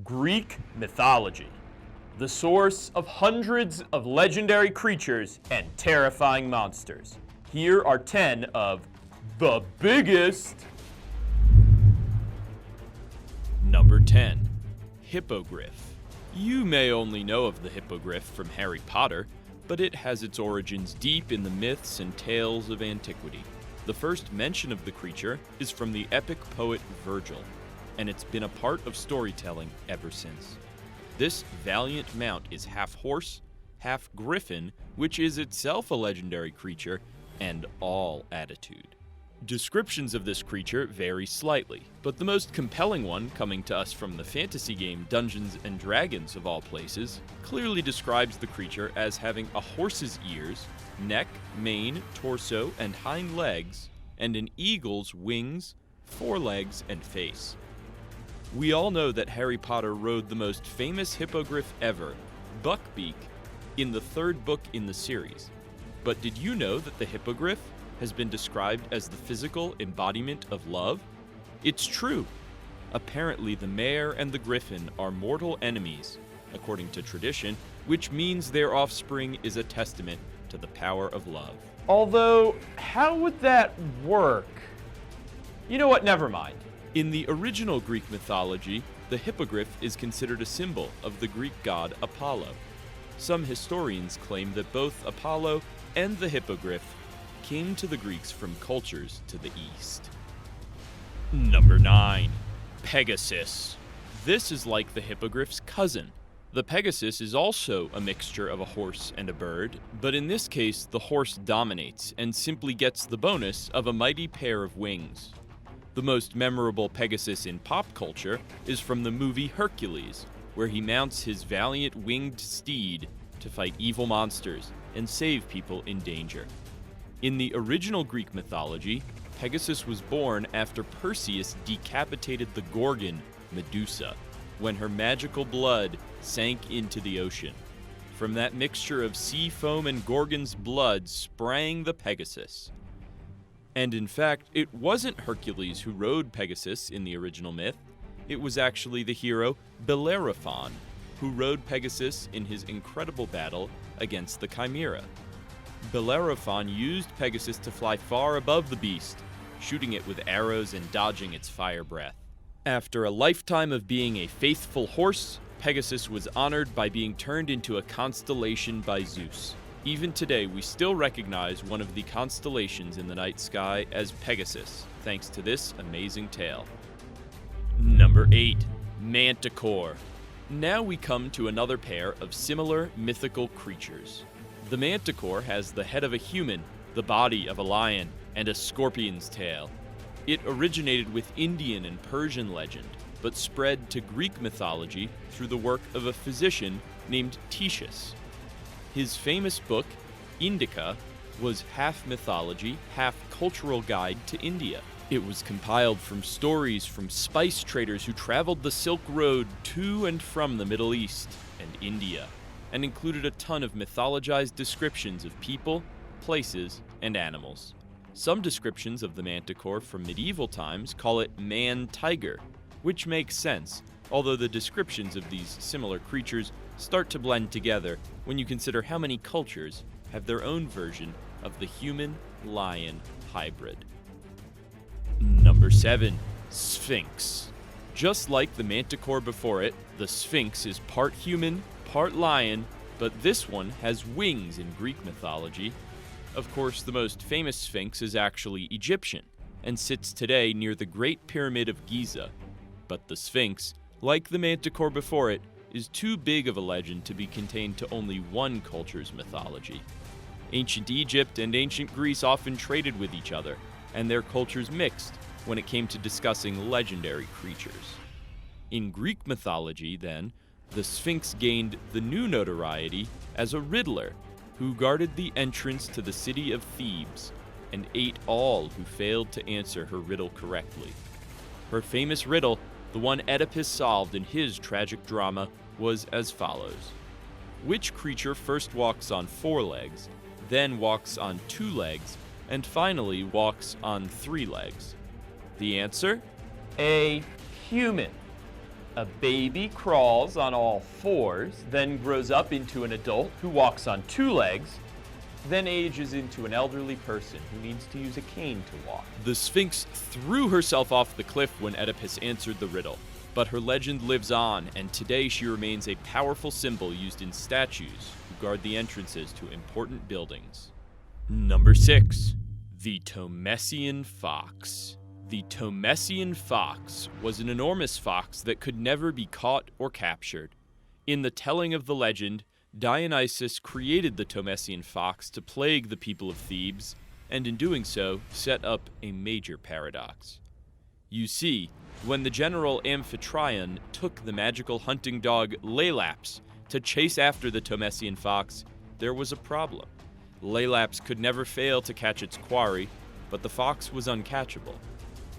Greek mythology, the source of hundreds of legendary creatures and terrifying monsters. Here are 10 of the biggest. Number 10. Hippogriff. You may only know of the Hippogriff from Harry Potter, but it has its origins deep in the myths and tales of antiquity. The first mention of the creature is from the epic poet Virgil, and it's been a part of storytelling ever since. This valiant mount is half horse, half griffin, which is itself a legendary creature, and all attitude. Descriptions of this creature vary slightly, but the most compelling one, coming to us from the fantasy game Dungeons & Dragons of all places, clearly describes the creature as having a horse's ears, neck, mane, torso, and hind legs, and an eagle's wings, forelegs, and face. We all know that Harry Potter rode the most famous hippogriff ever, Buckbeak, in the third book in the series. But did you know that the hippogriff has been described as the physical embodiment of love? It's true. Apparently, the mare and the griffin are mortal enemies, according to tradition, which means their offspring is a testament to the power of love. Although, how would that work? You know what, never mind. In the original Greek mythology, the hippogriff is considered a symbol of the Greek god Apollo. Some historians claim that both Apollo and the hippogriff came to the Greeks from cultures to the east. Number 9. Pegasus. This is like the hippogriff's cousin. The Pegasus is also a mixture of a horse and a bird, but in this case the horse dominates and simply gets the bonus of a mighty pair of wings. The most memorable Pegasus in pop culture is from the movie Hercules, where he mounts his valiant winged steed to fight evil monsters and save people in danger. In the original Greek mythology, Pegasus was born after Perseus decapitated the Gorgon, Medusa, when her magical blood sank into the ocean. From that mixture of sea foam and Gorgon's blood sprang the Pegasus. And in fact, it wasn't Hercules who rode Pegasus in the original myth. It was actually the hero Bellerophon who rode Pegasus in his incredible battle against the Chimera. Bellerophon used Pegasus to fly far above the beast, shooting it with arrows and dodging its fire breath. After a lifetime of being a faithful horse, Pegasus was honored by being turned into a constellation by Zeus. Even today, we still recognize one of the constellations in the night sky as Pegasus, thanks to this amazing tale. Number 8. Manticore. Now we come to another pair of similar mythical creatures. The Manticore has the head of a human, the body of a lion, and a scorpion's tail. It originated with Indian and Persian legend, but spread to Greek mythology through the work of a physician named Ctesias. His famous book, Indica, was half mythology, half cultural guide to India. It was compiled from stories from spice traders who traveled the Silk Road to and from the Middle East and India, and included a ton of mythologized descriptions of people, places, and animals. Some descriptions of the Manticore from medieval times call it man-tiger, which makes sense, although the descriptions of these similar creatures start to blend together when you consider how many cultures have their own version of the human-lion hybrid. Number 7. Sphinx. Just like the Manticore before it, the Sphinx is part human, part lion, but this one has wings in Greek mythology. Of course, the most famous Sphinx is actually Egyptian, and sits today near the Great Pyramid of Giza. But the Sphinx, like the Manticore before it, is too big of a legend to be contained to only one culture's mythology. Ancient Egypt and ancient Greece often traded with each other, and their cultures mixed when it came to discussing legendary creatures. In Greek mythology, then, the Sphinx gained the new notoriety as a riddler who guarded the entrance to the city of Thebes and ate all who failed to answer her riddle correctly. Her famous riddle, the one Oedipus solved in his tragic drama, was as follows. Which creature first walks on 4 legs, then walks on 2 legs, and finally walks on 3 legs? The answer? A human. A baby crawls on all fours, then grows up into an adult who walks on two legs, then ages into an elderly person who needs to use a cane to walk. The Sphinx threw herself off the cliff when Oedipus answered the riddle, but her legend lives on, and today she remains a powerful symbol used in statues who guard the entrances to important buildings. Number 6. The Tomesian Fox. The Tomesian fox was an enormous fox that could never be caught or captured. In the telling of the legend, Dionysus created the Tomesian fox to plague the people of Thebes, and in doing so, set up a major paradox. You see, when the general Amphitryon took the magical hunting dog Laelaps to chase after the Tomesian fox, there was a problem. Laelaps could never fail to catch its quarry, but the fox was uncatchable.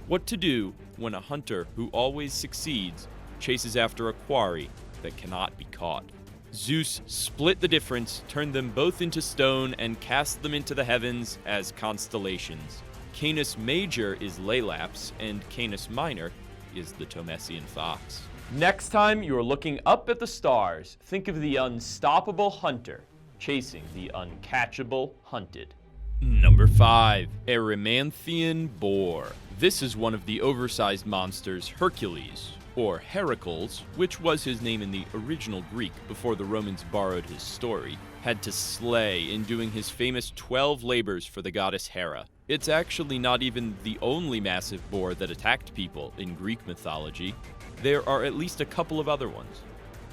What to do when a hunter who always succeeds chases after a quarry that cannot be caught? Zeus split the difference, turned them both into stone, and cast them into the heavens as constellations. Canis Major is Laelaps, and Canis Minor is the Tomesian fox. Next time you're looking up at the stars, think of the unstoppable hunter chasing the uncatchable hunted. Number 5. Erymanthian Boar. This is one of the oversized monsters Hercules, or Heracles, which was his name in the original Greek before the Romans borrowed his story, had to slay in doing his famous 12 labors for the goddess Hera. It's actually not even the only massive boar that attacked people in Greek mythology. There are at least a couple of other ones,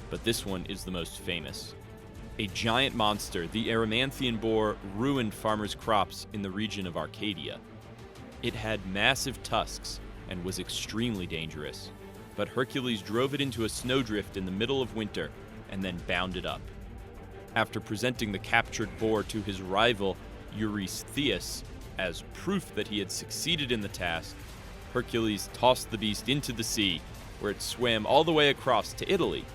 but this one is the most famous. A giant monster, the Erymanthian boar ruined farmers' crops in the region of Arcadia. It had massive tusks and was extremely dangerous, but Hercules drove it into a snowdrift in the middle of winter and then bound it up. After presenting the captured boar to his rival Eurystheus as proof that he had succeeded in the task, Hercules tossed the beast into the sea, where it swam all the way across to Italy.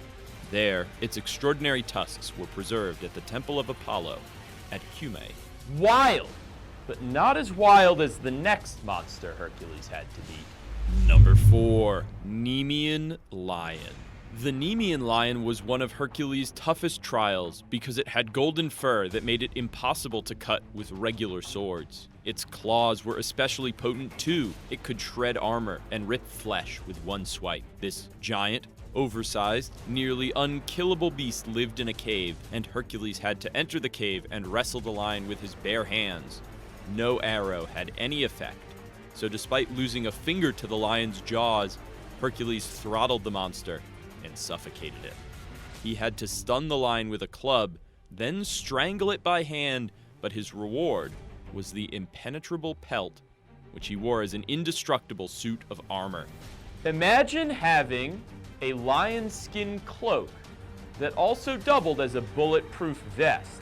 There, its extraordinary tusks were preserved at the Temple of Apollo at Cumae. Wild, but not as wild as the next monster Hercules had to beat. Number 4. Nemean Lion. The Nemean Lion was one of Hercules' toughest trials because it had golden fur that made it impossible to cut with regular swords. Its claws were especially potent too. It could shred armor and rip flesh with one swipe. This giant, oversized, nearly unkillable beast lived in a cave, and Hercules had to enter the cave and wrestle the lion with his bare hands. No arrow had any effect, so despite losing a finger to the lion's jaws, Hercules throttled the monster and suffocated it. He had to stun the lion with a club, then strangle it by hand, but his reward was the impenetrable pelt, which he wore as an indestructible suit of armor. Imagine having a lion skin cloak that also doubled as a bulletproof vest.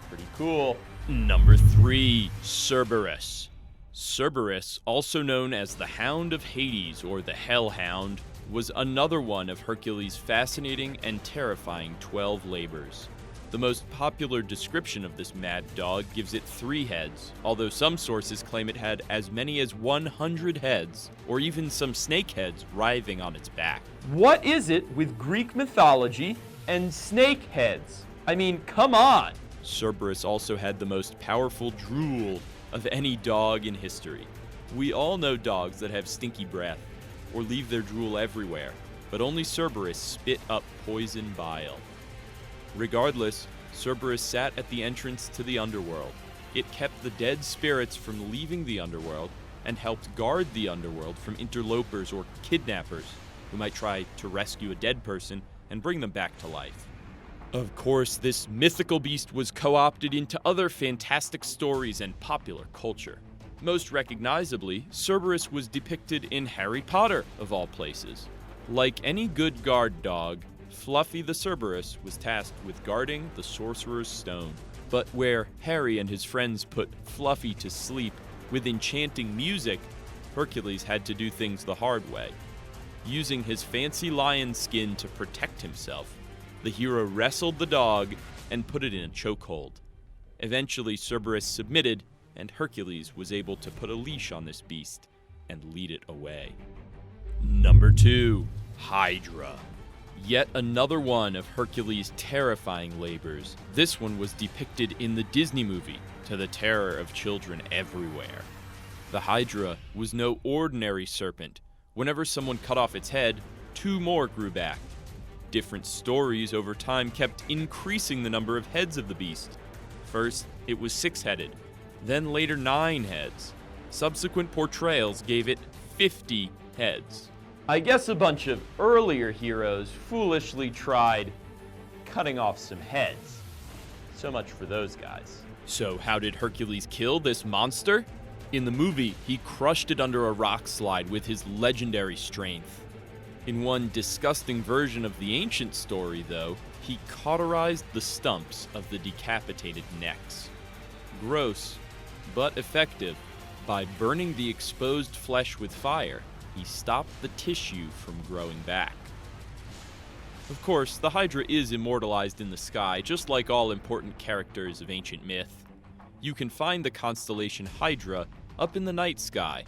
Pretty cool. Number 3. Cerberus. Cerberus, also known as the Hound of Hades or the Hellhound, was another one of Hercules' fascinating and terrifying 12 labors. The most popular description of this mad dog gives it 3 heads, although some sources claim it had as many as 100 heads, or even some snake heads writhing on its back. What is it with Greek mythology and snake heads? I mean, come on! Cerberus also had the most powerful drool of any dog in history. We all know dogs that have stinky breath, or leave their drool everywhere, but only Cerberus spit up poison bile. Regardless, Cerberus sat at the entrance to the underworld. It kept the dead spirits from leaving the underworld and helped guard the underworld from interlopers or kidnappers who might try to rescue a dead person and bring them back to life. Of course, this mythical beast was co-opted into other fantastic stories and popular culture. Most recognizably, Cerberus was depicted in Harry Potter, of all places. Like any good guard dog, Fluffy the Cerberus was tasked with guarding the Sorcerer's Stone. But where Harry and his friends put Fluffy to sleep with enchanting music, Hercules had to do things the hard way. Using his fancy lion skin to protect himself, the hero wrestled the dog and put it in a chokehold. Eventually, Cerberus submitted, and Hercules was able to put a leash on this beast and lead it away. Number 2. Hydra. Yet another one of Hercules' terrifying labors. This one was depicted in the Disney movie, to the terror of children everywhere. The Hydra was no ordinary serpent. Whenever someone cut off its head, 2 more grew back. Different stories over time kept increasing the number of heads of the beast. First, it was 6-headed, then later 9 heads. Subsequent portrayals gave it 50 heads. I guess a bunch of earlier heroes foolishly tried cutting off some heads. So much for those guys. So how did Hercules kill this monster? In the movie, he crushed it under a rock slide with his legendary strength. In one disgusting version of the ancient story, though, he cauterized the stumps of the decapitated necks. Gross, but effective. By burning the exposed flesh with fire, he stopped the tissue from growing back. Of course, the Hydra is immortalized in the sky, just like all important characters of ancient myth. You can find the constellation Hydra up in the night sky,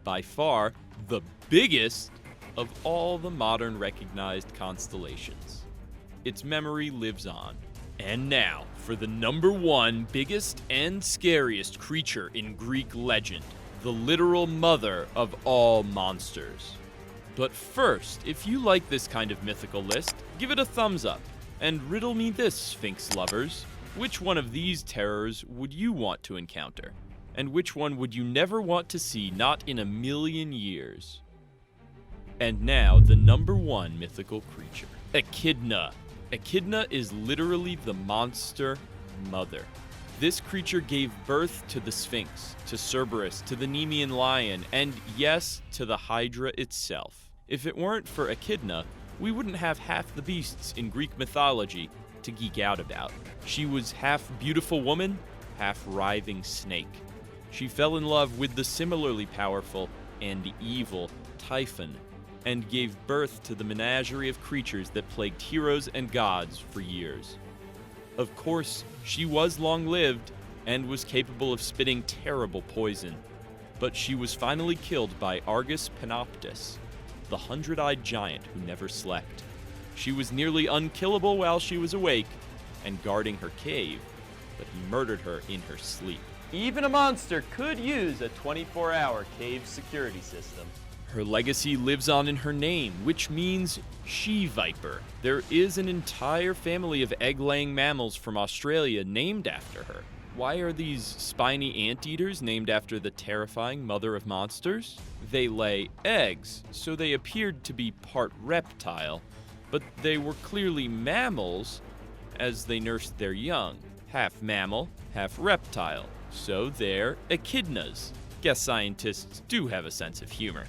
by far the biggest of all the modern recognized constellations. Its memory lives on. And now, for the number 1 biggest and scariest creature in Greek legend, the literal mother of all monsters. But first, if you like this kind of mythical list, give it a thumbs up, and riddle me this, Sphinx lovers. Which one of these terrors would you want to encounter? And which one would you never want to see, not in a million years? And now, the number 1 mythical creature, Echidna. Echidna is literally the monster mother. This creature gave birth to the Sphinx, to Cerberus, to the Nemean Lion, and yes, to the Hydra itself. If it weren't for Echidna, we wouldn't have half the beasts in Greek mythology to geek out about. She was half beautiful woman, half writhing snake. She fell in love with the similarly powerful and evil Typhon, and gave birth to the menagerie of creatures that plagued heroes and gods for years. Of course, she was long-lived and was capable of spitting terrible poison, but she was finally killed by Argus Panoptus, the 100-eyed giant who never slept. She was nearly unkillable while she was awake and guarding her cave, but he murdered her in her sleep. Even a monster could use a 24-hour cave security system. Her legacy lives on in her name, which means she-viper. There is an entire family of egg-laying mammals from Australia named after her. Why are these spiny anteaters named after the terrifying mother of monsters? They lay eggs, so they appeared to be part reptile, but they were clearly mammals as they nursed their young. Half mammal, half reptile. So they're echidnas. Guess scientists do have a sense of humor.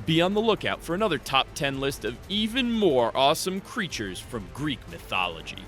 Be on the lookout for another top 10 list of even more awesome creatures from Greek mythology.